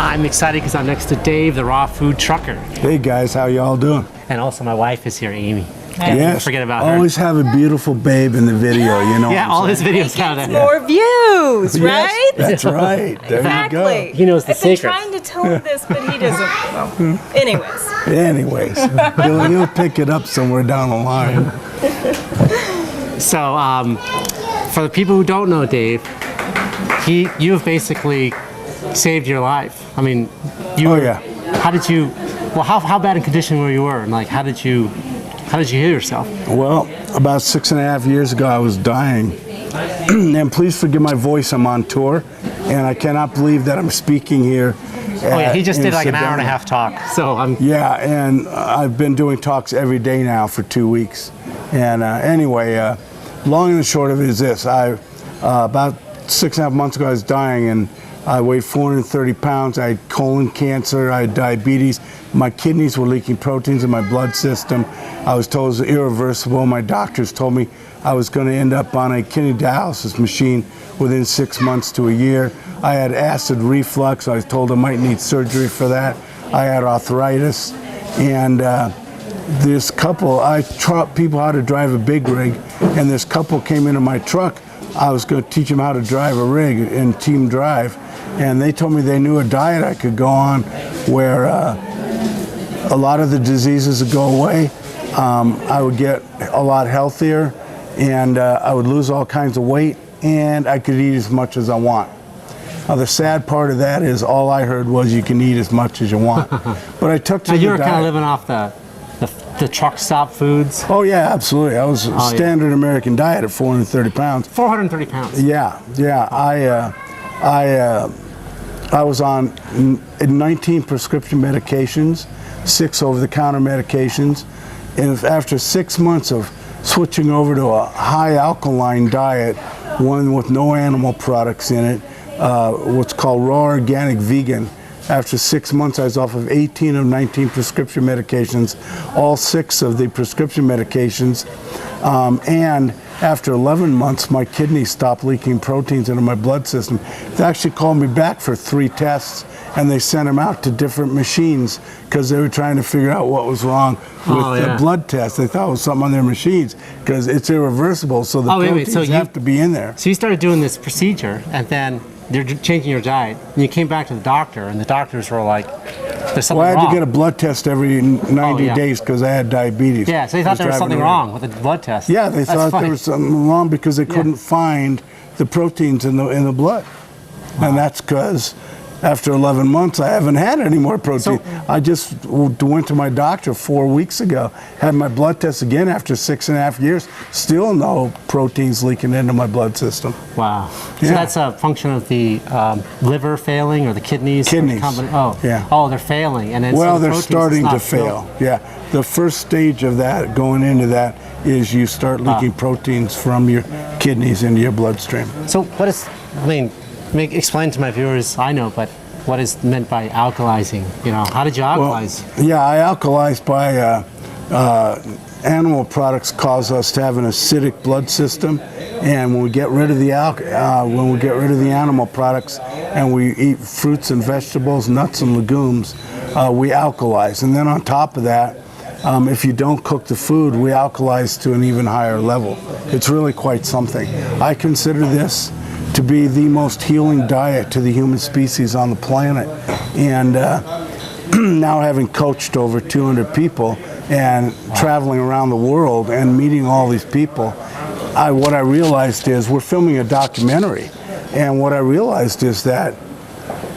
I'm excited because I'm next to Dave, the raw food trucker. Hey guys, how y'all doing? And also my wife is here, Amy. Yes, forget about her. Always have a beautiful babe in the video, you know. Yeah, all his videos have that. More views, right? Yes, that's right. There Exactly. you He knows the I've been secrets. trying to tell him this, but he doesn't. Well, anyways. go. Anyways, he'll pick it up somewhere down the line. So, for the people who don't know Dave, you have basically saved your life. I mean, Oh yeah. How did you? Well, how bad in condition were you and like how did you heal yourself? Well, about 6.5 years ago, I was dying. And please forgive my voice, I'm on tour, and I cannot believe that I'm speaking here. Oh yeah, he just in did like an hour and a Savannah. half talk. So I'm. Yeah, and I've been doing talks every day now for 2 weeks. And anyway, long and the short of it is this. About 6.5 months ago, I was dying, and I weighed 430 pounds. I had colon cancer. I had diabetes. My kidneys were leaking proteins in my blood system. I was told it was irreversible. My doctors told me I was going to end up on a kidney dialysis machine within 6 months to a year. I had acid reflux. I was told I might need surgery for that. I had arthritis. And this couple, I taught people how to drive a big rig, and this couple came into my truck. I was going to teach them how to drive a rig in team drive, and they told me they knew a diet I could go on where a lot of the diseases would go away. I would get a lot healthier, and I would lose all kinds of weight, and I could eat as much as I want. Now, the sad part of that is all I heard was you can eat as much as you want. But I took to So the you were diet. kind of living off the truck stop foods. Oh yeah, absolutely. I was standard American diet at 430 pounds. 430 pounds. Yeah. I was on 19 prescription medications, 6 over-the-counter medications, and after 6 months of switching over to a high alkaline diet, one with no animal products in it, what's called raw organic vegan. After 6 months, I was off of 18 of 19 prescription medications, all 6 of the prescription medications. And after 11 months, my kidneys stopped leaking proteins into my blood system. They actually called me back for 3 tests, and they sent them out to different machines because they were trying to figure out what was wrong with the blood test. They thought it was something on their machines because it's irreversible, so the proteins have to be in there. So you started doing this procedure, and then they're changing your diet, and you came back to the doctor, and the doctors were like, there's something wrong. Well, I had to get a blood test every 90 days because I had diabetes. Yeah, so they thought there was something wrong with the blood test. Yeah, they thought there was something wrong because they couldn't find the proteins in the blood. And that's because after 11 months, I haven't had any more protein. I just went to my doctor 4 weeks ago, had my blood test again after 6.5 years, still no proteins leaking into my blood system. Wow. So that's a function of the liver failing or the kidneys? Kidneys. Oh, they're failing. And then well, they're starting to fail. Yeah. The first stage of that, going into that, is you start leaking proteins from your kidneys into your bloodstream. So what is, explain to my viewers, I know, but what is meant by alkalizing? You know, how did you alkalize? Well, yeah, I alkalize by animal products cause us to have an acidic blood system, and when we get rid of the animal products and we eat fruits and vegetables, nuts and legumes, we alkalize. And then on top of that, if you don't cook the food, we alkalize to an even higher level. It's really quite something. I consider this to be the most healing diet to the human species on the planet. And now having coached over 200 people and traveling around the world and meeting all these people, what I realized is we're filming a documentary. And what I realized is that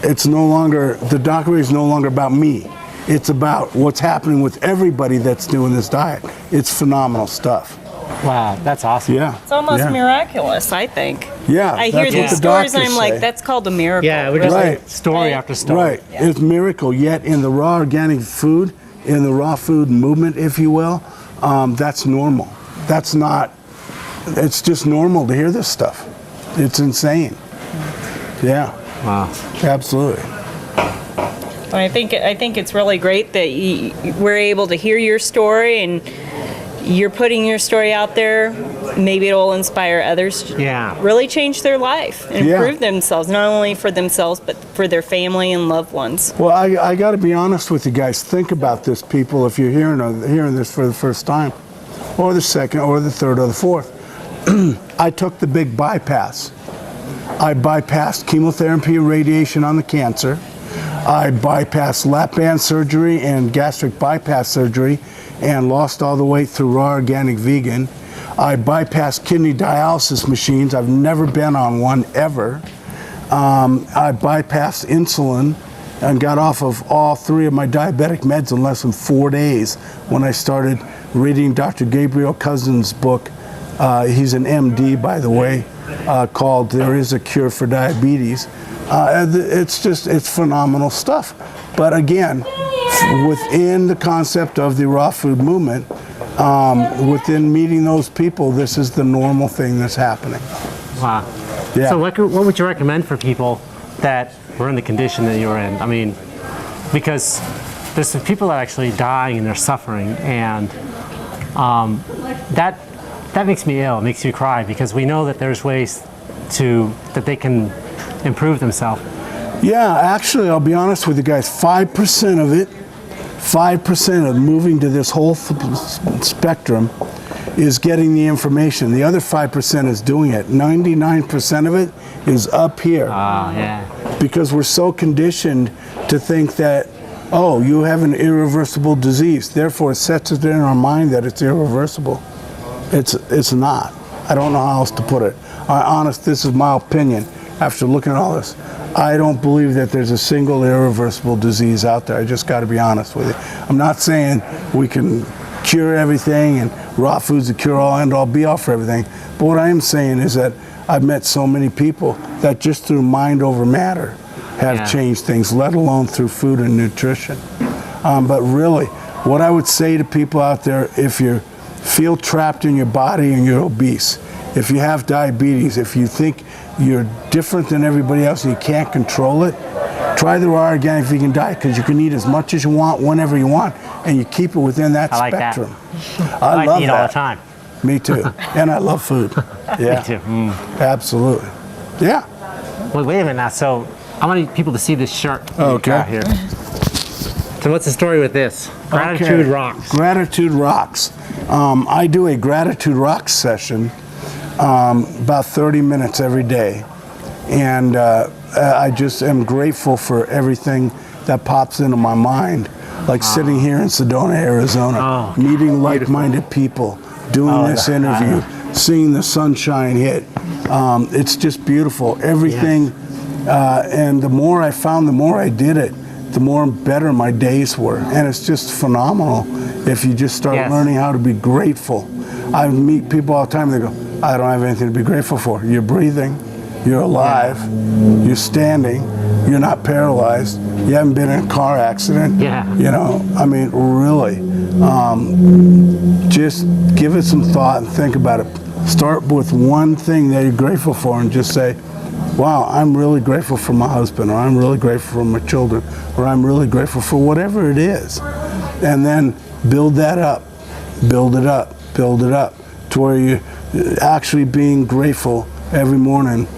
the documentary is no longer about me. It's about what's happening with everybody that's doing this diet. It's phenomenal stuff. Wow, that's awesome. Yeah. It's almost miraculous, I think. Yeah. I hear these stories and I'm like, that's called a miracle. Yeah, we're just like story after story. Right. Yeah. It's a miracle, yet in the raw organic food, in the raw food movement, if you will, that's normal. That's not, it's just normal to hear this stuff. It's insane. Yeah. Wow. Absolutely. I think it's really great that we're able to hear your story, and you're putting your story out there maybe it will inspire others to Yeah. really change their life and Yeah. improve themselves, not only for themselves, but for their family and loved ones. Well, I got to be honest with you guys. Think about this, people, if you're hearing this for the first time, or the second, or the third, or the fourth. I took the big bypass. I bypassed chemotherapy and radiation on the cancer. I bypassed lap band surgery and gastric bypass surgery and lost all the weight through raw organic vegan. I bypassed kidney dialysis machines. I've never been on one ever. I bypassed insulin and got off of all 3 of my diabetic meds in less than 4 days when I started reading Dr. Gabriel Cousins' book. He's an MD, by the way, called There Is a Cure for Diabetes. It's phenomenal stuff. But again, within the concept of the raw food movement, within meeting those people, this is the normal thing that's happening. Wow. Yeah. So what would you recommend for people that were in the condition that you're in? I mean, because there's some people that are actually dying and they're suffering, and that makes me ill. It makes me cry, because we know that there's ways that they can improve themselves. Yeah, actually, I'll be honest with you guys, 5% of it, 5% of moving to this whole spectrum is getting the information. The other 5% is doing it. 99% of it is up here. Yeah. Because we're so conditioned to think that, oh, you have an irreversible disease. Therefore, it sets it in our mind that it's irreversible. It's not. I don't know how else to put it. This is my opinion after looking at all this. I don't believe that there's a single irreversible disease out there. I just got to be honest with you. I'm not saying we can cure everything and raw food's the cure-all, end-all, be-all for everything. But what I am saying is that I've met so many people that just through mind over matter have changed things, let alone through food and nutrition. But really, what I would say to people out there, if you feel trapped in your body and you're obese, if you have diabetes, if you think you're different than everybody else and you can't control it, try the raw organic vegan diet, because you can eat as much as you want, whenever you want, and you keep it within that spectrum. I like love to eat that all the time. Me too. And I love food. Yeah. Me too. Absolutely. Yeah. Well, wait a minute now. So I want people to see this shirt that you Okay. got here. So what's the story with this? Gratitude rocks. Gratitude rocks. I do a gratitude rocks session about 30 minutes every day. And I just am grateful for everything that pops into my mind. Like sitting here in Sedona, Arizona, meeting like-minded people, doing this interview, seeing the sunshine hit. It's just beautiful. Everything, and the more I found, the more I did it, the more better my days were. And it's just phenomenal if you just start learning how to be grateful. I meet people all the time, they go, I don't have anything to be grateful for. You're breathing, you're alive, you're standing, you're not paralyzed, you haven't been in a car accident. You know, I mean, really. Just give it some thought and think about it. Start with one thing that you're grateful for and just say, wow, I'm really grateful for my husband, or I'm really grateful for my children, or I'm really grateful for whatever it is. And then build that up, build it up, build it up, to where you're actually being grateful every morning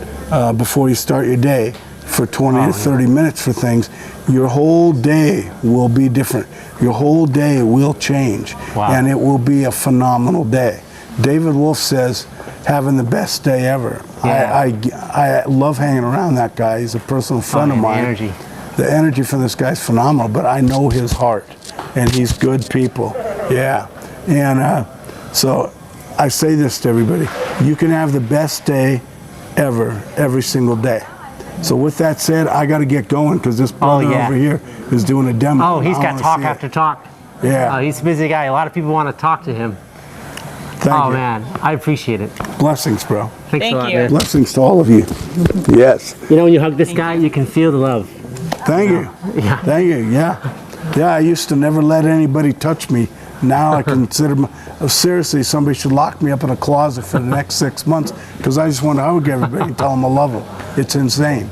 before you start your day for 20 to 30 minutes for things. Your whole day will be different. Your whole day will change, and it will be a phenomenal day. David Wolf says, having the best day ever. I love hanging around that guy. He's a personal friend of mine. The energy from this guy's phenomenal, but I know his heart, and he's good people. Yeah. And so I say this to everybody. You can have the best day ever, every single day. So with that said, I got to get going, because this brother over here is doing a demo. Oh, he's got talk after talk. Yeah. He's a busy guy. A lot of people want to talk to him. Thank you. Man, I appreciate it. Blessings, bro. Thanks a lot, man. Blessings to all of you. Yes. You know, when you hug this guy, you can feel the love. Thank you. Yeah. Thank you. Yeah. Yeah, I used to never let anybody touch me. Now I consider, seriously, somebody should lock me up in a closet for the next 6 months, because I just want to hug everybody and tell them I love them. It's insane.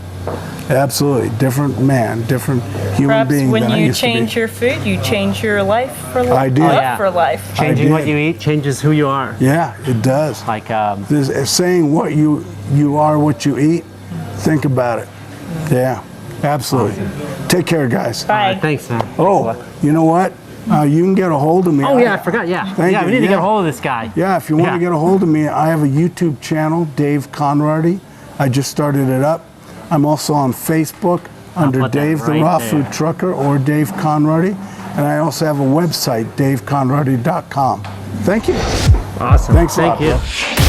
Absolutely. Different man, different human Perhaps being when than I you used to be. change your food, you change your life for life. I did. Love yeah. for life. Changing what did. you eat changes who you are. Yeah, it does. Like, This, saying what you are, what you eat, think about it. Yeah, absolutely. Take care, guys. Bye. thanks, man. Oh, you know what? You can get a hold of me. Oh, yeah, I forgot, yeah. Thank yeah, you, we need to yeah. get a hold of this guy. Yeah, if you want Yeah. to get a hold of me, I have a YouTube channel, Dave Conrady. I just started it up. I'm also on Facebook under put that Dave the right Raw there. Food Trucker or Dave Conrady. And I also have a website, daveconrady.com. Thank you. Awesome. Thanks a Thank lot, you. bro.